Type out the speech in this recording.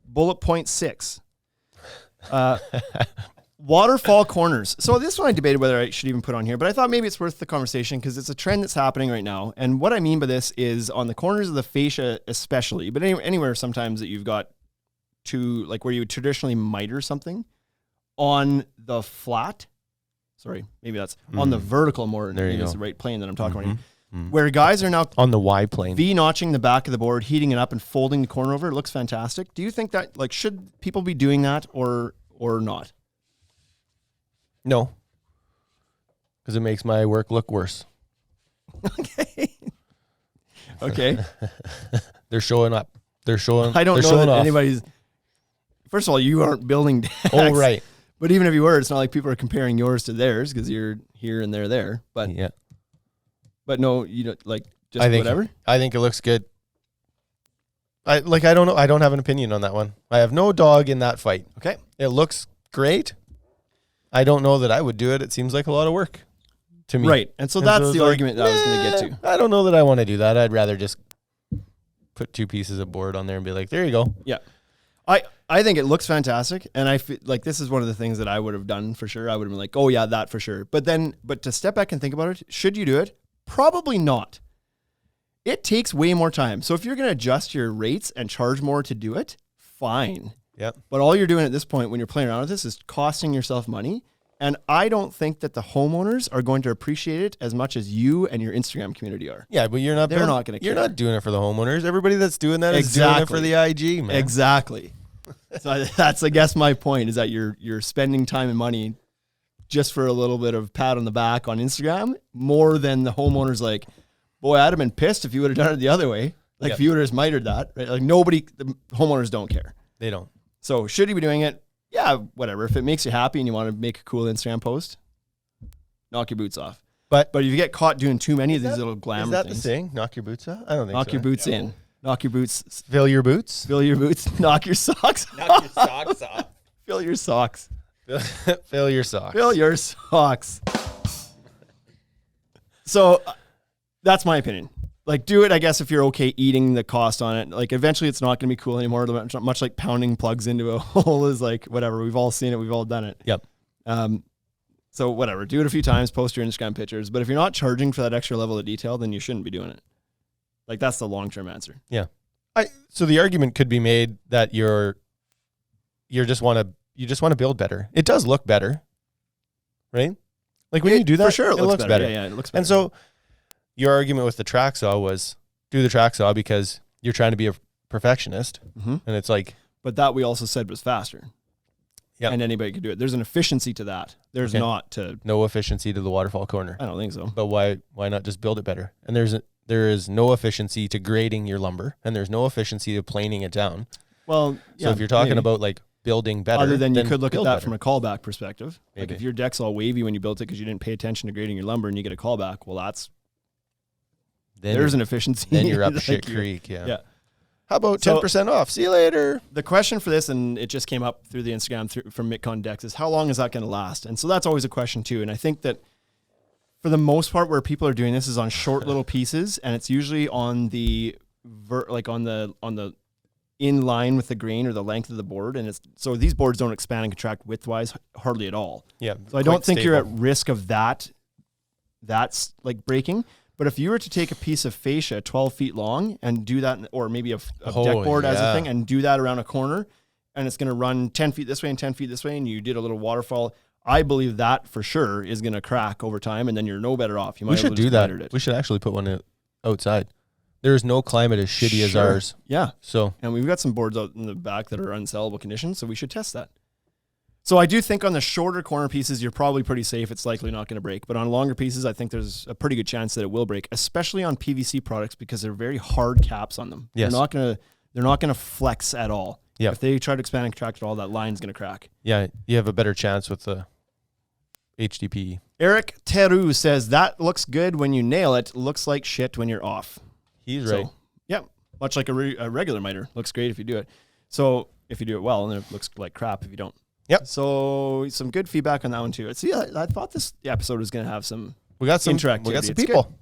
bullet point 6. Waterfall Corners. So this one I debated whether I should even put on here, but I thought maybe it's worth the conversation because it's a trend that's happening right now. And what I mean by this is on the corners of the fascia especially, but anywhere sometimes that you've got to, like where you would traditionally miter something on the flat. Sorry, maybe that's on the vertical more. There you go. Is the right plane that I'm talking about here. Where guys are now on the Y plane, V-notching the back of the board, heating it up and folding the corner over. It looks fantastic. Do you think that, like, should people be doing that or not? No, because it makes my work look worse. Okay. They're showing up. I don't know that anybody's. First of all, you aren't building decks. Oh, right. But even if you were, it's not like people are comparing yours to theirs because you're here and they're there. But yeah. But no, you don't like just whatever. I think it looks good. I don't know. I don't have an opinion on that one. I have no dog in that fight. Okay. It looks great. I don't know that I would do it. It seems like a lot of work to me. Right. And so that's the argument that I was going to get to. I don't know that I want to do that. I'd rather just put 2 pieces of board on there and be like, there you go. Yeah. I think it looks fantastic. And I feel like this is one of the things that I would have done for sure. I would have been like, oh yeah, that for sure. But to step back and think about it, should you do it? Probably not. It takes way more time. So if you're going to adjust your rates and charge more to do it, fine. Yep. But all you're doing at this point when you're playing around with this is costing yourself money. And I don't think that the homeowners are going to appreciate it as much as you and your Instagram community are. Yeah, but they're not going to care. You're not doing it for the homeowners. Everybody that's doing that is doing it for the IG, man. Exactly. So that's, I guess, my point is that you're spending time and money just for a little bit of pat on the back on Instagram more than the homeowners like, boy, I'd have been pissed if you would have done it the other way. Like if you would have just mitered that, right? Like the homeowners don't care. They don't. So should you be doing it? Yeah, whatever. If it makes you happy and you want to make a cool Instagram post, knock your boots off. But if you get caught doing too many of these little glamour things. Is that the saying? Knock your boots off? I don't think so. Knock your boots in. Knock your boots. Fill your boots? Fill your boots. Knock your socks off. Knock your socks off. Fill your socks. Fill your socks. Fill your socks. So that's my opinion. Like, do it, I guess, if you're okay eating the cost on it. Like, eventually it's not going to be cool anymore. Much like pounding plugs into a hole is like, whatever. We've all seen it. We've all done it. Yep. So whatever. Do it a few times. Post your Instagram pictures. But if you're not charging for that extra level of detail, then you shouldn't be doing it. Like, that's the long-term answer. Yeah. So the argument could be made that you just want to build better. It does look better, right? Like when you do that, for sure, it looks better. Yeah, it looks better. And so your argument with the track saw was do the track saw because you're trying to be a perfectionist, and it's like. But that we also said was faster. Yeah, and anybody could do it. There's an efficiency to that. There's no efficiency to the waterfall corner. I don't think so. But why not just build it better? And there is no efficiency to grading your lumber, and there's no efficiency to planing it down. Well, so if you're talking about like building better, other than you could look at that from a callback perspective. Maybe. Like if your deck's all wavy when you built it because you didn't pay attention to grading your lumber, and you get a callback, well, there's an efficiency. Then you're up shit creek. Yeah. How about 10% So, off? See you later. The question for this, and it just came up through the Instagram from Mitcon Decks, is how long is that going to last? And so that's always a question too. And I think that for the most part, where people are doing this is on short little pieces, and it's usually on the on the in line with the grain or the length of the board. And so these boards don't expand and contract widthwise hardly at all. Yeah. So I don't think you're at risk of that's like breaking. But if you were to take a piece of fascia 12 feet long and do that, or maybe a deck board as a thing, and do that around a corner, and it's going to run 10 feet this way and 10 feet this way, and you did a little waterfall, I believe that for sure is going to crack over time, and then you're no better off. We should do that. We should actually put one outside. There is no climate as shitty as ours. Yeah. And we've got some boards out in the back that are unsellable condition, so we should test that. So I do think on the shorter corner pieces, you're probably pretty safe. It's likely not going to break. But on longer pieces, I think there's a pretty good chance that it will break, especially on PVC products because they're very hard caps on them. Yes. They're not going to flex at all. Yeah. If they try to expand and contract at all, that line's going to crack. Yeah, you have a better chance with the HDPE. Eric Teru says, that looks good when you nail it. Looks like shit when you're off. He's right. Yeah, much like a regular miter. Looks great if you do it. So if you do it well, and it looks like crap if you don't. Yep. So some good feedback on that one too. See, I thought this episode was going to have some. We got some interactivity. We got some people.